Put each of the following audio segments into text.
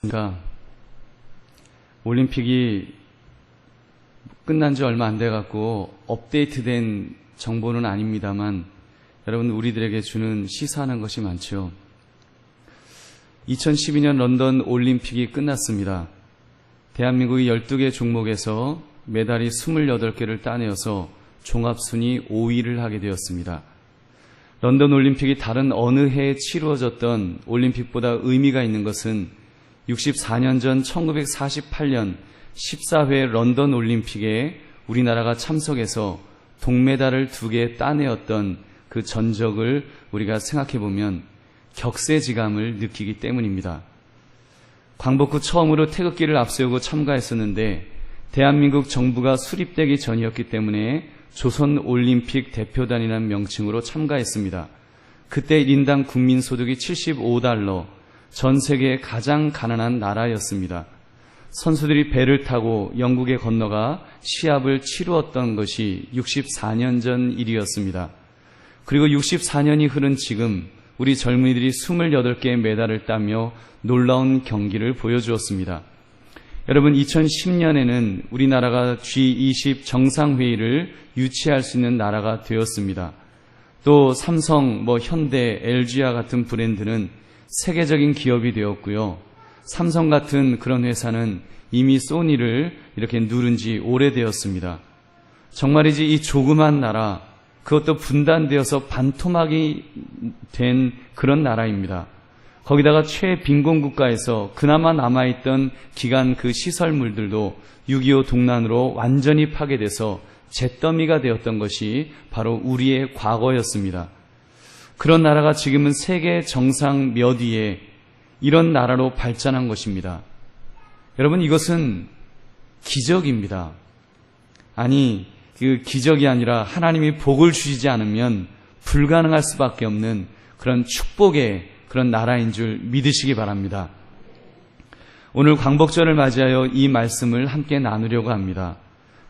그러니까 올림픽이 끝난 지 얼마 안 돼갖고 업데이트된 정보는 아닙니다만 여러분 우리들에게 주는 시사하는 것이 많죠. 2012년 런던 올림픽이 끝났습니다. 대한민국이 12개 종목에서 메달이 28개를 따내어서 종합순위 5위를 하게 되었습니다. 런던 올림픽이 다른 어느 해에 치루어졌던 올림픽보다 의미가 있는 것은 64년 전 1948년 14회 런던 올림픽에 우리나라가 참석해서 동메달을 2개 따내었던 그 전적을 우리가 생각해보면 격세지감을 느끼기 때문입니다. 광복 후 처음으로 태극기를 앞세우고 참가했었는데 대한민국 정부가 수립되기 전이었기 때문에 조선올림픽 대표단이라는 명칭으로 참가했습니다. 그때 1인당 국민소득이 $75, 전 세계의 가장 가난한 나라였습니다. 선수들이 배를 타고 영국에 건너가 시합을 치루었던 것이 64년 전 일이었습니다. 그리고 64년이 흐른 지금 우리 젊은이들이 28개의 메달을 따며 놀라운 경기를 보여주었습니다. 여러분, 2010년에는 우리나라가 G20 정상회의를 유치할 수 있는 나라가 되었습니다. 또 삼성, 현대, LG와 같은 브랜드는 세계적인 기업이 되었고요. 삼성 같은 그런 회사는 이미 소니를 이렇게 누른 지 오래되었습니다. 정말이지 이 조그만 나라, 그것도 분단되어서 반토막이 된 그런 나라입니다. 거기다가 최빈곤국가에서 그나마 남아있던 기간 그 시설물들도 6.25 동란으로 완전히 파괴돼서 잿더미가 되었던 것이 바로 우리의 과거였습니다. 그런 나라가 지금은 세계 정상 몇 위에 이런 나라로 발전한 것입니다. 여러분, 이것은 기적입니다. 아니, 그 기적이 아니라 하나님이 복을 주시지 않으면 불가능할 수밖에 없는 그런 축복의 그런 나라인 줄 믿으시기 바랍니다. 오늘 광복절을 맞이하여 이 말씀을 함께 나누려고 합니다.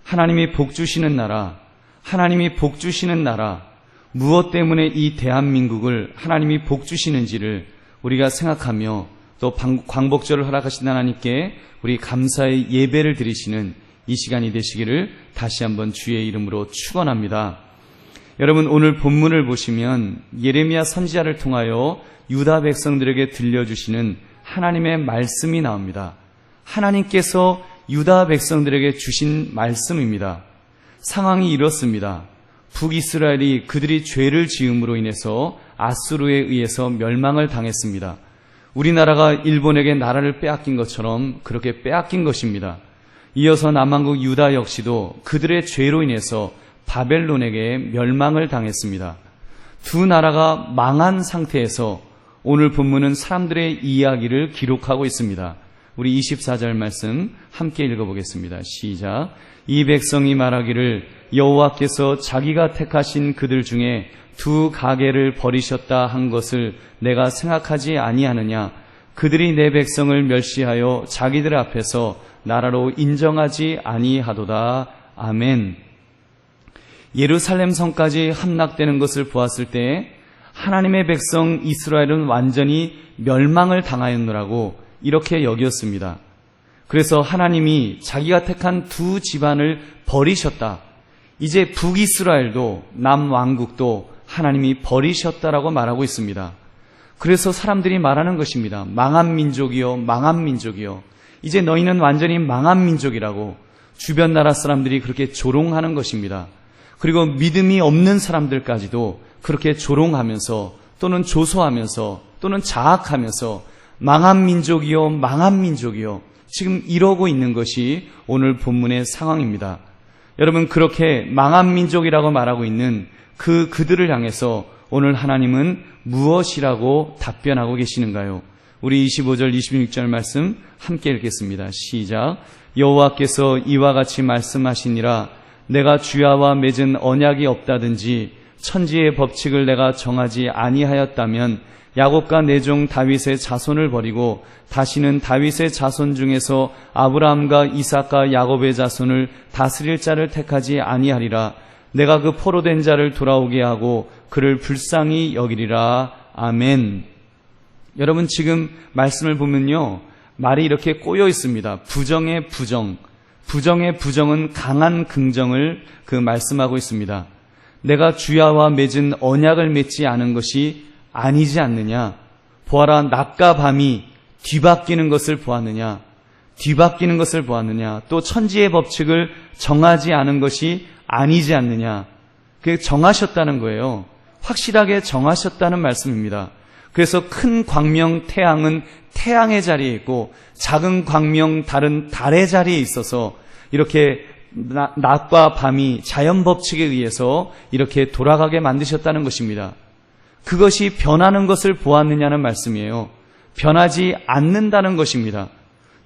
하나님이 복 주시는 나라, 하나님이 복 주시는 나라, 무엇 때문에 이 대한민국을 하나님이 복 주시는지를 우리가 생각하며 또 광복절을 허락하신 하나님께 우리 감사의 예배를 드리시는 이 시간이 되시기를 다시 한번 주의 이름으로 축원합니다. 여러분, 오늘 본문을 보시면 예레미야 선지자를 통하여 유다 백성들에게 들려주시는 하나님의 말씀이 나옵니다. 하나님께서 유다 백성들에게 주신 말씀입니다. 상황이 이렇습니다. 북이스라엘이 그들이 죄를 지음으로 인해서 아수르에 의해서 멸망을 당했습니다. 우리나라가 일본에게 나라를 빼앗긴 것처럼 그렇게 빼앗긴 것입니다. 이어서 남한국 유다 역시도 그들의 죄로 인해서 바벨론에게 멸망을 당했습니다. 두 나라가 망한 상태에서 오늘 본문은 사람들의 이야기를 기록하고 있습니다. 우리 24절 말씀 함께 읽어보겠습니다. 시작. 이 백성이 말하기를 여호와께서 자기가 택하신 그들 중에 두 가게를 버리셨다 한 것을 내가 생각하지 아니하느냐. 그들이 내 백성을 멸시하여 자기들 앞에서 나라로 인정하지 아니하도다. 아멘. 예루살렘 성까지 함락되는 것을 보았을 때 하나님의 백성 이스라엘은 완전히 멸망을 당하였노라고 이렇게 여겼습니다. 그래서 하나님이 자기가 택한 두 집안을 버리셨다. 이제 북이스라엘도 남왕국도 하나님이 버리셨다라고 말하고 있습니다. 그래서 사람들이 말하는 것입니다. 망한 민족이요, 망한 민족이요. 이제 너희는 완전히 망한 민족이라고 주변 나라 사람들이 그렇게 조롱하는 것입니다. 그리고 믿음이 없는 사람들까지도 그렇게 조롱하면서 또는 조소하면서 또는 자학하면서 망한 민족이요, 망한 민족이요. 지금 이러고 있는 것이 오늘 본문의 상황입니다. 여러분, 그렇게 망한 민족이라고 말하고 있는 그들을 향해서 오늘 하나님은 무엇이라고 답변하고 계시는가요? 우리 25절, 26절 말씀 함께 읽겠습니다. 시작. 여호와께서 이와 같이 말씀하시니라. 내가 주야와 맺은 언약이 없다든지 천지의 법칙을 내가 정하지 아니하였다면 야곱과 내 종 다윗의 자손을 버리고 다시는 다윗의 자손 중에서 아브라함과 이삭과 야곱의 자손을 다스릴 자를 택하지 아니하리라. 내가 그 포로된 자를 돌아오게 하고 그를 불쌍히 여기리라. 아멘. 여러분, 지금 말씀을 보면요, 말이 이렇게 꼬여 있습니다. 부정의 부정. 부정의 부정은 강한 긍정을 말씀하고 있습니다. 내가 주야와 맺은 언약을 맺지 않은 것이 아니지 않느냐. 보아라, 낮과 밤이 뒤바뀌는 것을 보았느냐. 뒤바뀌는 것을 보았느냐. 또 천지의 법칙을 정하지 않은 것이 아니지 않느냐. 그게 정하셨다는 거예요. 확실하게 정하셨다는 말씀입니다. 그래서 큰 광명 태양은 태양의 자리에 있고 작은 광명 달은 달의 자리에 있어서 이렇게 낮과 밤이 자연 법칙에 의해서 이렇게 돌아가게 만드셨다는 것입니다. 그것이 변하는 것을 보았느냐는 말씀이에요. 변하지 않는다는 것입니다.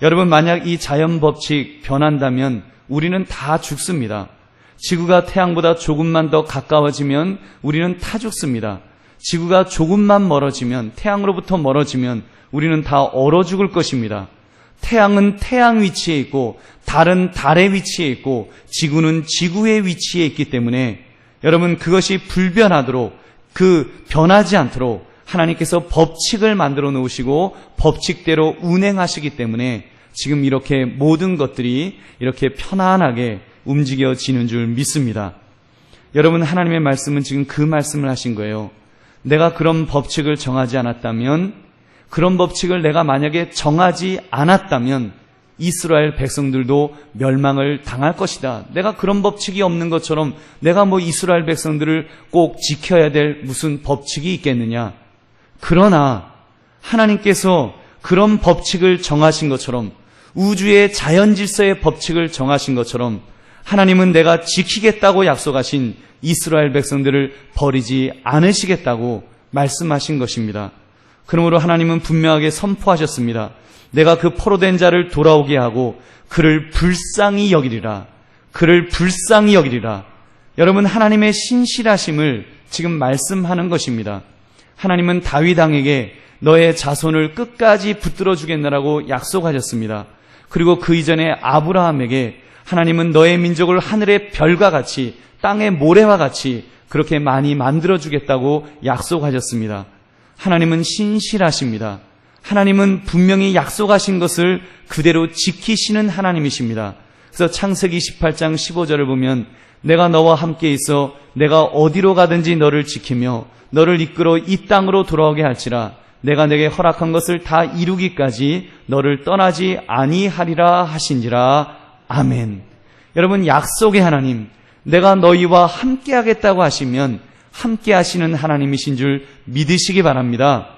여러분, 만약 이 자연 법칙 변한다면 우리는 다 죽습니다. 지구가 태양보다 조금만 더 가까워지면 우리는 다 죽습니다. 지구가 조금만 멀어지면, 태양으로부터 멀어지면 우리는 다 얼어 죽을 것입니다. 태양은 태양 위치에 있고 달은 달의 위치에 있고 지구는 지구의 위치에 있기 때문에 여러분, 그것이 불변하도록, 변하지 않도록 하나님께서 법칙을 만들어 놓으시고 법칙대로 운행하시기 때문에 지금 이렇게 모든 것들이 이렇게 편안하게 움직여지는 줄 믿습니다. 여러분, 하나님의 말씀은 지금 그 말씀을 하신 거예요. 내가 그런 법칙을 정하지 않았다면, 그런 법칙을 내가 만약에 정하지 않았다면 이스라엘 백성들도 멸망을 당할 것이다. 내가 그런 법칙이 없는 것처럼 내가 이스라엘 백성들을 꼭 지켜야 될 무슨 법칙이 있겠느냐. 그러나 하나님께서 그런 법칙을 정하신 것처럼, 우주의 자연 질서의 법칙을 정하신 것처럼 하나님은 내가 지키겠다고 약속하신 이스라엘 백성들을 버리지 않으시겠다고 말씀하신 것입니다. 그러므로 하나님은 분명하게 선포하셨습니다. 내가 그 포로된 자를 돌아오게 하고 그를 불쌍히 여기리라. 그를 불쌍히 여기리라. 여러분, 하나님의 신실하심을 지금 말씀하는 것입니다. 하나님은 다윗 왕에게 너의 자손을 끝까지 붙들어 주겠느라고 약속하셨습니다. 그리고 그 이전에 아브라함에게 하나님은 너의 민족을 하늘의 별과 같이, 땅의 모래와 같이 그렇게 많이 만들어 주겠다고 약속하셨습니다. 하나님은 신실하십니다. 하나님은 분명히 약속하신 것을 그대로 지키시는 하나님이십니다. 그래서 창세기 18장 15절을 보면 내가 너와 함께 있어 내가 어디로 가든지 너를 지키며 너를 이끌어 이 땅으로 돌아오게 할지라 내가 내게 허락한 것을 다 이루기까지 너를 떠나지 아니하리라 하신지라. 아멘. 여러분, 약속의 하나님, 내가 너희와 함께 하겠다고 하시면 함께 하시는 하나님이신 줄 믿으시기 바랍니다.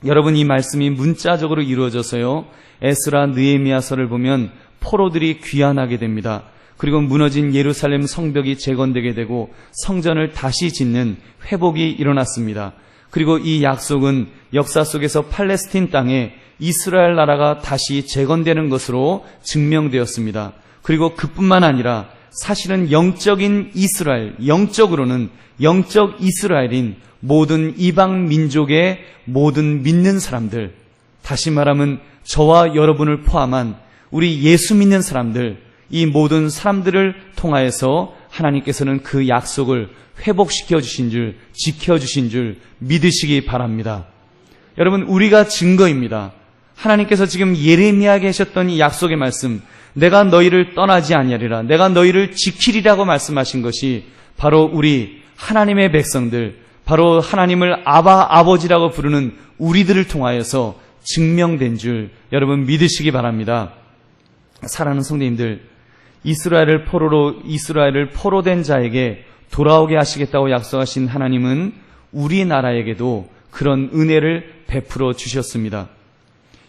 여러분, 이 말씀이 문자적으로 이루어져서요, 에스라 느헤미야서를 보면 포로들이 귀환하게 됩니다. 그리고 무너진 예루살렘 성벽이 재건되게 되고 성전을 다시 짓는 회복이 일어났습니다. 그리고 이 약속은 역사 속에서 팔레스틴 땅에 이스라엘 나라가 다시 재건되는 것으로 증명되었습니다. 그리고 그뿐만 아니라 사실은 영적인 이스라엘, 영적으로는 영적 이스라엘인 모든 이방 민족의 모든 믿는 사람들, 다시 말하면 저와 여러분을 포함한 우리 예수 믿는 사람들, 이 모든 사람들을 통하여서 하나님께서는 그 약속을 회복시켜 주신 줄, 지켜주신 줄 믿으시기 바랍니다. 여러분, 우리가 증거입니다. 하나님께서 지금 예레미야에게 하셨던 이 약속의 말씀, 내가 너희를 떠나지 아니하리라, 내가 너희를 지키리라고 말씀하신 것이 바로 우리 하나님의 백성들, 바로 하나님을 아버지라고 부르는 우리들을 통하여서 증명된 줄 여러분 믿으시기 바랍니다. 사랑하는 성도님들, 이스라엘을 포로된 자에게 돌아오게 하시겠다고 약속하신 하나님은 우리나라에게도 그런 은혜를 베풀어 주셨습니다.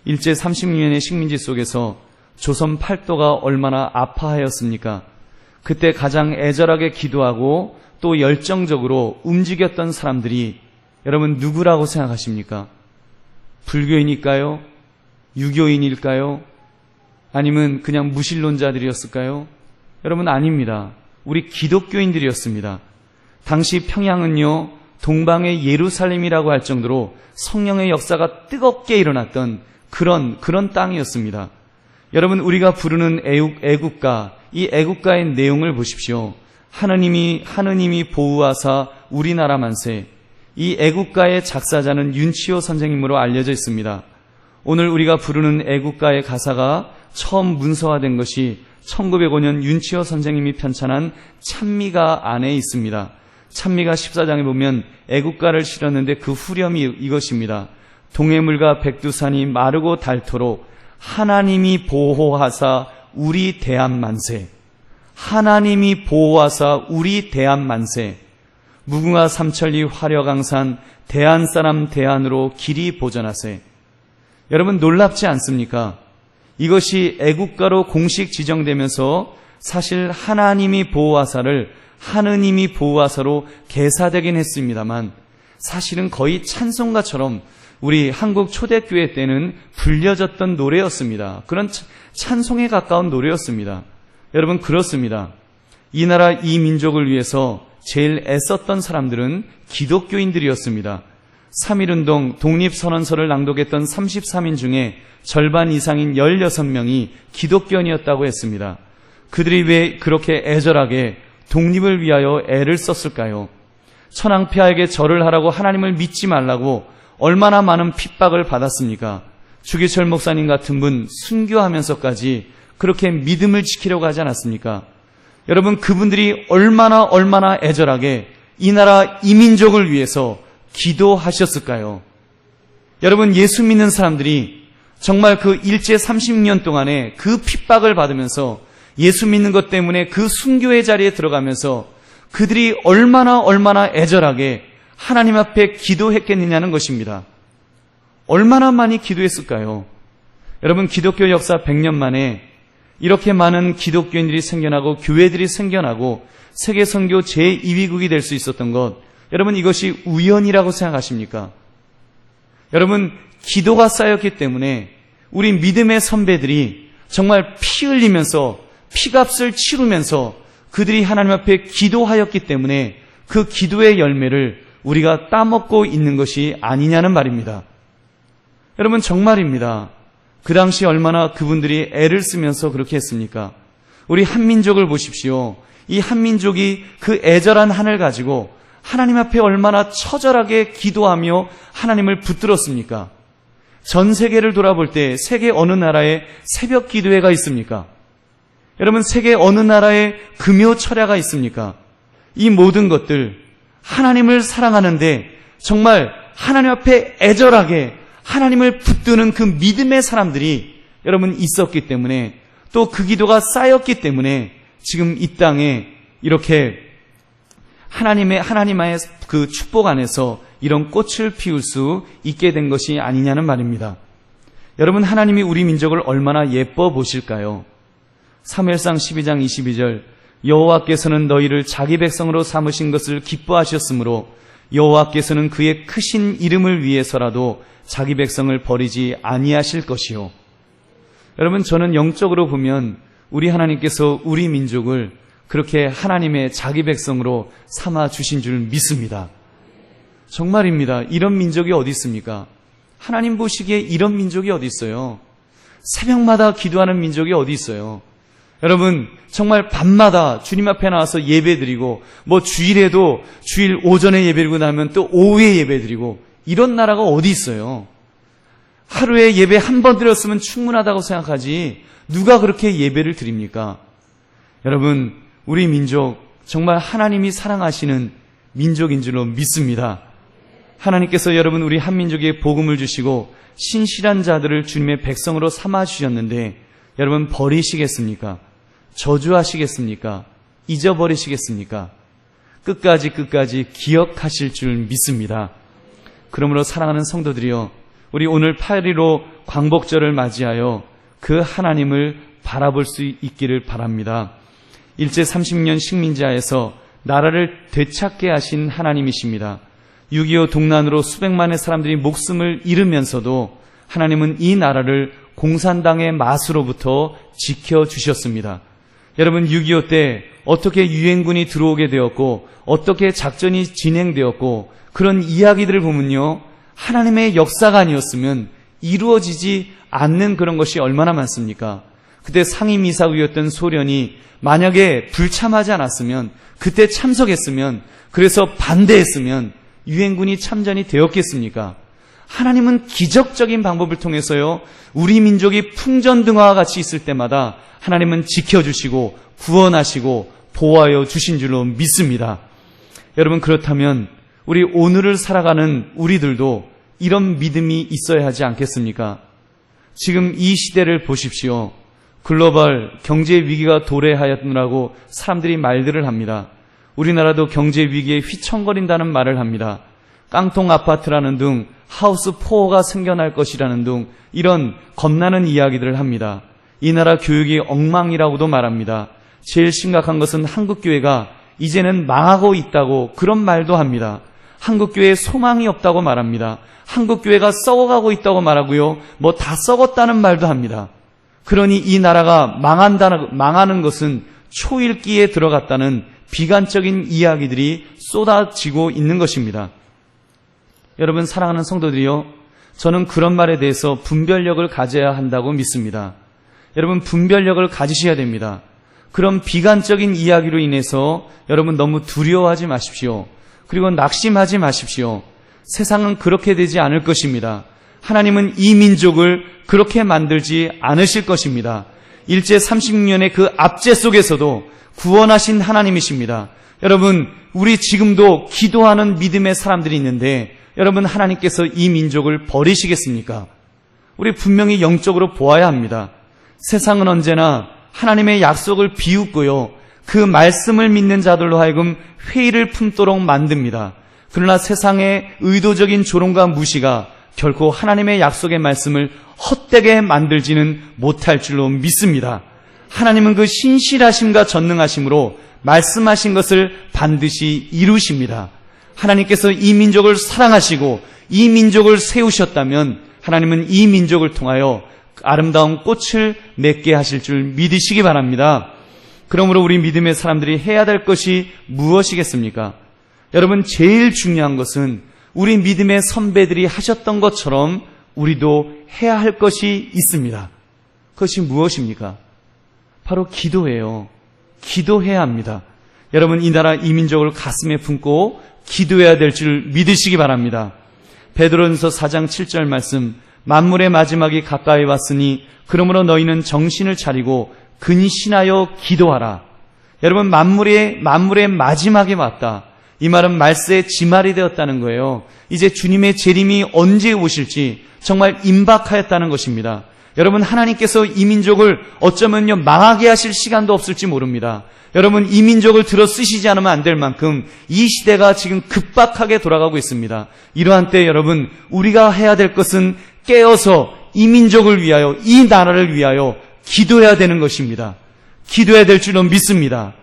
일제 36년의 식민지 속에서 조선 팔도가 얼마나 아파하였습니까? 그때 가장 애절하게 기도하고 또 열정적으로 움직였던 사람들이 여러분 누구라고 생각하십니까? 불교인일까요? 유교인일까요? 아니면 그냥 무신론자들이었을까요? 여러분, 아닙니다. 우리 기독교인들이었습니다. 당시 평양은요, 동방의 예루살렘이라고 할 정도로 성령의 역사가 뜨겁게 일어났던 그런 땅이었습니다. 여러분, 우리가 부르는 애국가, 이 애국가의 내용을 보십시오. 하느님이 보호하사 우리나라 만세. 이 애국가의 작사자는 윤치호 선생님으로 알려져 있습니다. 오늘 우리가 부르는 애국가의 가사가 처음 문서화된 것이 1905년 윤치호 선생님이 편찬한 찬미가 안에 있습니다. 찬미가 14장에 보면 애국가를 실었는데 그 후렴이 이것입니다. 동해물과 백두산이 마르고 닳도록 하나님이 보호하사 우리 대한만세. 하나님이 보호하사 우리 대한만세. 무궁화 삼천리 화려강산 대한사람 대한으로 길이 보전하세. 여러분 놀랍지 않습니까? 이것이 애국가로 공식 지정되면서 사실 하나님이 보호하사를 하느님이 보호하사로 개사되긴 했습니다만 사실은 거의 찬송가처럼 우리 한국 초대교회 때는 불려졌던 노래였습니다. 그런 찬송에 가까운 노래였습니다. 여러분 그렇습니다. 이 나라 이 민족을 위해서 제일 애썼던 사람들은 기독교인들이었습니다. 3.1운동 독립선언서를 낭독했던 33인 중에 절반 이상인 16명이 기독교인이었다고 했습니다. 그들이 왜 그렇게 애절하게 독립을 위하여 애를 썼을까요? 천황폐하에게 절을 하라고 하나님을 믿지 말라고 얼마나 많은 핍박을 받았습니까? 주기철 목사님 같은 분 순교하면서까지 그렇게 믿음을 지키려고 하지 않았습니까? 여러분 그분들이 얼마나 애절하게 이 나라 이 민족을 위해서 기도하셨을까요? 여러분 예수 믿는 사람들이 정말 그 일제 30년 동안에 그 핍박을 받으면서 예수 믿는 것 때문에 그 순교의 자리에 들어가면서 그들이 얼마나 애절하게 하나님 앞에 기도했겠느냐는 것입니다. 얼마나 많이 기도했을까요? 여러분 기독교 역사 100년 만에 이렇게 많은 기독교인들이 생겨나고 교회들이 생겨나고 세계 선교 제2위국이 될 수 있었던 것, 여러분 이것이 우연이라고 생각하십니까? 여러분 기도가 쌓였기 때문에 우리 믿음의 선배들이 정말 피 흘리면서 피값을 치르면서 그들이 하나님 앞에 기도하였기 때문에 그 기도의 열매를 우리가 따먹고 있는 것이 아니냐는 말입니다. 여러분 정말입니다. 그 당시 얼마나 그분들이 애를 쓰면서 그렇게 했습니까? 우리 한민족을 보십시오. 이 한민족이 그 애절한 한을 가지고 하나님 앞에 얼마나 처절하게 기도하며 하나님을 붙들었습니까? 전 세계를 돌아볼 때 세계 어느 나라에 새벽 기도회가 있습니까? 여러분 세계 어느 나라에 금요 철야가 있습니까? 이 모든 것들 하나님을 사랑하는데 정말 하나님 앞에 애절하게 하나님을 붙드는 그 믿음의 사람들이 여러분 있었기 때문에 또 그 기도가 쌓였기 때문에 지금 이 땅에 이렇게 하나님의 그 축복 안에서 이런 꽃을 피울 수 있게 된 것이 아니냐는 말입니다. 여러분 하나님이 우리 민족을 얼마나 예뻐 보실까요? 사무엘상 12장 22절 여호와께서는 너희를 자기 백성으로 삼으신 것을 기뻐하셨으므로 여호와께서는 그의 크신 이름을 위해서라도 자기 백성을 버리지 아니하실 것이요. 여러분 저는 영적으로 보면 우리 하나님께서 우리 민족을 그렇게 하나님의 자기 백성으로 삼아 주신 줄 믿습니다. 정말입니다. 이런 민족이 어디 있습니까? 하나님 보시기에 이런 민족이 어디 있어요? 새벽마다 기도하는 민족이 어디 있어요? 여러분 정말 밤마다 주님 앞에 나와서 예배드리고 주일에도 주일 오전에 예배드리고 나면 또 오후에 예배드리고 이런 나라가 어디 있어요? 하루에 예배 한 번 드렸으면 충분하다고 생각하지 누가 그렇게 예배를 드립니까? 여러분 우리 민족 정말 하나님이 사랑하시는 민족인 줄로 믿습니다. 하나님께서 여러분 우리 한민족에 복음을 주시고 신실한 자들을 주님의 백성으로 삼아 주셨는데 여러분 버리시겠습니까? 저주하시겠습니까? 잊어버리시겠습니까? 끝까지 기억하실 줄 믿습니다. 그러므로 사랑하는 성도들이여 우리 오늘 8.15 광복절을 맞이하여 그 하나님을 바라볼 수 있기를 바랍니다. 일제 30년 식민지하에서 나라를 되찾게 하신 하나님이십니다. 6.25 동란으로 수백만의 사람들이 목숨을 잃으면서도 하나님은 이 나라를 공산당의 마수로부터 지켜주셨습니다. 여러분 6.25 때 어떻게 유엔군이 들어오게 되었고 어떻게 작전이 진행되었고 그런 이야기들을 보면요 하나님의 역사가 아니었으면 이루어지지 않는 그런 것이 얼마나 많습니까? 그때 상임이사국이었던 소련이 만약에 불참하지 않았으면 그때 참석했으면 그래서 반대했으면 유엔군이 참전이 되었겠습니까? 하나님은 기적적인 방법을 통해서요, 우리 민족이 풍전등화와 같이 있을 때마다 하나님은 지켜주시고 구원하시고 보호하여 주신 줄로 믿습니다. 여러분, 그렇다면 우리 오늘을 살아가는 우리들도 이런 믿음이 있어야 하지 않겠습니까? 지금 이 시대를 보십시오. 글로벌 경제 위기가 도래하였느라고 사람들이 말들을 합니다. 우리나라도 경제 위기에 휘청거린다는 말을 합니다. 깡통 아파트라는 등 하우스 포어가 생겨날 것이라는 등 이런 겁나는 이야기들을 합니다. 이 나라 교육이 엉망이라고도 말합니다. 제일 심각한 것은 한국교회가 이제는 망하고 있다고 그런 말도 합니다. 한국교회에 소망이 없다고 말합니다. 한국교회가 썩어가고 있다고 말하고요, 뭐 다 썩었다는 말도 합니다. 그러니 이 나라가 망하는 것은 초읽기에 들어갔다는 비관적인 이야기들이 쏟아지고 있는 것입니다. 여러분, 사랑하는 성도들이요, 저는 그런 말에 대해서 분별력을 가져야 한다고 믿습니다. 여러분, 분별력을 가지셔야 됩니다. 그런 비관적인 이야기로 인해서 여러분 너무 두려워하지 마십시오. 그리고 낙심하지 마십시오. 세상은 그렇게 되지 않을 것입니다. 하나님은 이 민족을 그렇게 만들지 않으실 것입니다. 일제 36년의 그 압제 속에서도 구원하신 하나님이십니다. 여러분, 우리 지금도 기도하는 믿음의 사람들이 있는데 여러분, 하나님께서 이 민족을 버리시겠습니까? 우리 분명히 영적으로 보아야 합니다. 세상은 언제나 하나님의 약속을 비웃고요, 그 말씀을 믿는 자들로 하여금 회의를 품도록 만듭니다. 그러나 세상의 의도적인 조롱과 무시가 결코 하나님의 약속의 말씀을 헛되게 만들지는 못할 줄로 믿습니다. 하나님은 그 신실하심과 전능하심으로 말씀하신 것을 반드시 이루십니다. 하나님께서 이 민족을 사랑하시고 이 민족을 세우셨다면 하나님은 이 민족을 통하여 아름다운 꽃을 맺게 하실 줄 믿으시기 바랍니다. 그러므로 우리 믿음의 사람들이 해야 될 것이 무엇이겠습니까? 여러분, 제일 중요한 것은 우리 믿음의 선배들이 하셨던 것처럼 우리도 해야 할 것이 있습니다. 그것이 무엇입니까? 바로 기도예요. 기도해야 합니다. 여러분, 이 나라 이 민족을 가슴에 품고 기도해야 될 줄 믿으시기 바랍니다. 베드로전서 4장 7절 말씀, 만물의 마지막이 가까이 왔으니 그러므로 너희는 정신을 차리고 근신하여 기도하라. 여러분, 만물의 마지막이 왔다. 이 말은 말세의 지말이 되었다는 거예요. 이제 주님의 재림이 언제 오실지 정말 임박하였다는 것입니다. 여러분, 하나님께서 이 민족을 어쩌면요 망하게 하실 시간도 없을지 모릅니다. 여러분, 이 민족을 들어 쓰시지 않으면 안 될 만큼 이 시대가 지금 급박하게 돌아가고 있습니다. 이러한 때 여러분, 우리가 해야 될 것은 깨어서 이 민족을 위하여, 이 나라를 위하여 기도해야 되는 것입니다. 기도해야 될 줄로 믿습니다.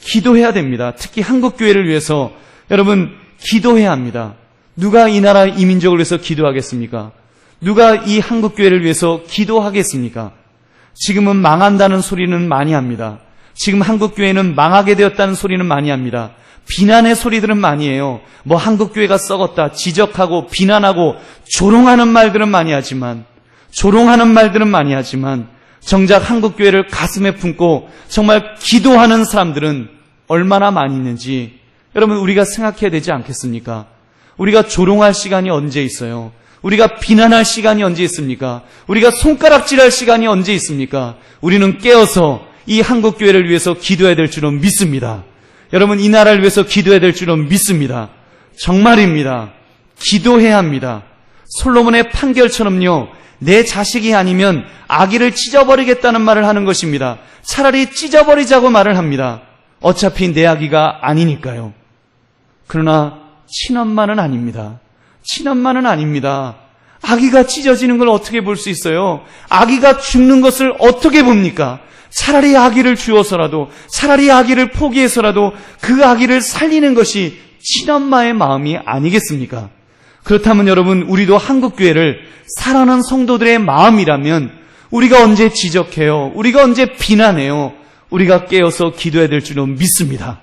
기도해야 됩니다. 특히 한국교회를 위해서 여러분 기도해야 합니다. 누가 이 나라 이 민족을 위해서 기도하겠습니까? 누가 이 한국교회를 위해서 기도하겠습니까? 지금은 망한다는 소리는 많이 합니다. 지금 한국교회는 망하게 되었다는 소리는 많이 합니다. 비난의 소리들은 많이 해요. 뭐 한국교회가 썩었다 지적하고 비난하고 조롱하는 말들은 많이 하지만 정작 한국교회를 가슴에 품고 정말 기도하는 사람들은 얼마나 많이 있는지 여러분, 우리가 생각해야 되지 않겠습니까? 우리가 조롱할 시간이 언제 있어요? 우리가 비난할 시간이 언제 있습니까? 우리가 손가락질할 시간이 언제 있습니까? 우리는 깨어서 이 한국교회를 위해서 기도해야 될 줄은 믿습니다. 여러분, 이 나라를 위해서 기도해야 될 줄은 믿습니다. 정말입니다. 기도해야 합니다. 솔로몬의 판결처럼요, 내 자식이 아니면 아기를 찢어버리겠다는 말을 하는 것입니다. 차라리 찢어버리자고 말을 합니다. 어차피 내 아기가 아니니까요. 그러나 친엄마는 아닙니다. 친엄마는 아닙니다. 아기가 찢어지는 걸 어떻게 볼 수 있어요? 아기가 죽는 것을 어떻게 봅니까? 차라리 아기를 주어서라도, 차라리 아기를 포기해서라도 그 아기를 살리는 것이 친엄마의 마음이 아니겠습니까? 그렇다면 여러분, 우리도 한국교회를 사랑하는 성도들의 마음이라면 우리가 언제 지적해요? 우리가 언제 비난해요? 우리가 깨어서 기도해야 될 줄은 믿습니다.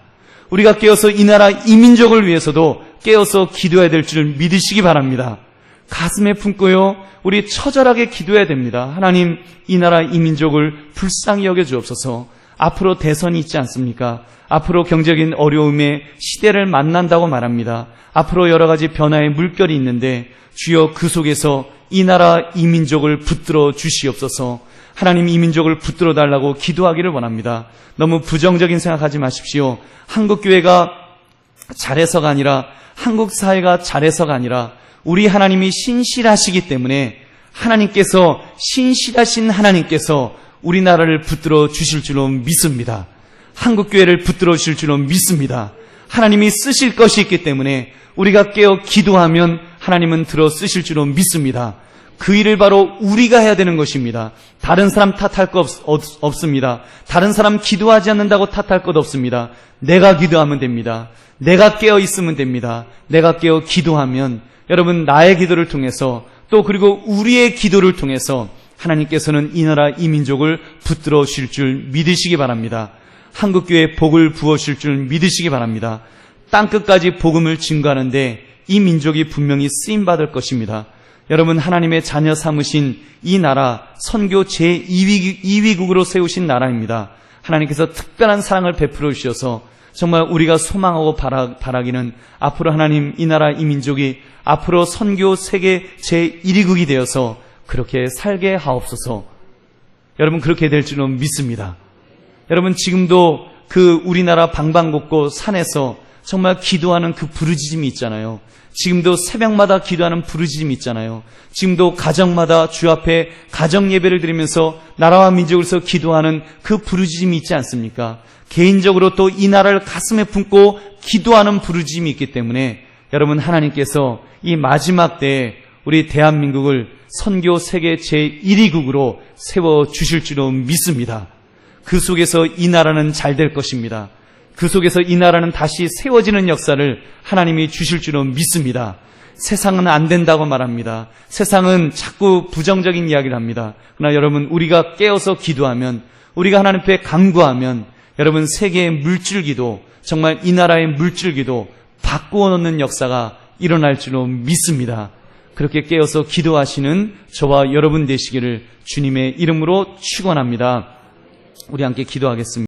우리가 깨어서 이 나라 이 민족을 위해서도 깨어서 기도해야 될 줄을 믿으시기 바랍니다. 가슴에 품고요, 우리 처절하게 기도해야 됩니다. 하나님, 이 나라 이 민족을 불쌍히 여겨 주옵소서. 앞으로 대선이 있지 않습니까? 앞으로 경제적인 어려움의 시대를 만난다고 말합니다. 앞으로 여러 가지 변화의 물결이 있는데 주여 그 속에서 이 나라 이 민족을 붙들어 주시옵소서. 하나님 이 민족을 붙들어 달라고 기도하기를 원합니다. 너무 부정적인 생각하지 마십시오. 한국교회가 잘해서가 아니라 한국 사회가 잘해서가 아니라 우리 하나님이 신실하시기 때문에 하나님께서 신실하신 하나님께서 우리나라를 붙들어 주실 줄로 믿습니다. 한국교회를 붙들어 주실 줄로 믿습니다. 하나님이 쓰실 것이 있기 때문에 우리가 깨어 기도하면 하나님은 들어 쓰실 줄로 믿습니다. 그 일을 바로 우리가 해야 되는 것입니다. 다른 사람 탓할 것 없습니다. 다른 사람 기도하지 않는다고 탓할 것 없습니다. 내가 기도하면 됩니다. 내가 깨어 있으면 됩니다. 내가 깨어 기도하면 여러분 나의 기도를 통해서 또 그리고 우리의 기도를 통해서 하나님께서는 이 나라 이 민족을 붙들어 주실 줄 믿으시기 바랍니다. 한국교회에 복을 부어 주실 줄 믿으시기 바랍니다. 땅끝까지 복음을 증거하는데 이 민족이 분명히 쓰임받을 것입니다. 여러분 하나님의 자녀 삼으신 이 나라 선교 제2위국으로 세우신 나라입니다. 하나님께서 특별한 사랑을 베풀어 주셔서 정말 우리가 소망하고 바라기는 앞으로 하나님 이 나라 이 민족이 앞으로 선교 세계 제1위국이 되어서 그렇게 살게 하옵소서. 여러분 그렇게 될 줄로 믿습니다. 여러분 지금도 그 우리나라 방방곡곡 산에서 정말 기도하는 그 부르짖음이 있잖아요. 지금도 새벽마다 기도하는 부르짖음이 있잖아요. 지금도 가정마다 주 앞에 가정 예배를 드리면서 나라와 민족을 위해서 기도하는 그 부르짖음이 있지 않습니까? 개인적으로 또 이 나라를 가슴에 품고 기도하는 부르짖음이 있기 때문에 여러분 하나님께서 이 마지막 때에 우리 대한민국을 선교 세계 제1위국으로 세워주실 줄로 믿습니다. 그 속에서 이 나라는 잘 될 것입니다. 그 속에서 이 나라는 다시 세워지는 역사를 하나님이 주실 줄로 믿습니다. 세상은 안 된다고 말합니다. 세상은 자꾸 부정적인 이야기를 합니다. 그러나 여러분 우리가 깨어서 기도하면 우리가 하나님 앞에 간구하면 여러분 세계의 물줄기도 정말 이 나라의 물줄기도 바꾸어 놓는 역사가 일어날 줄로 믿습니다. 그렇게 깨어서 기도하시는 저와 여러분 되시기를 주님의 이름으로 축원합니다. 우리 함께 기도하겠습니다.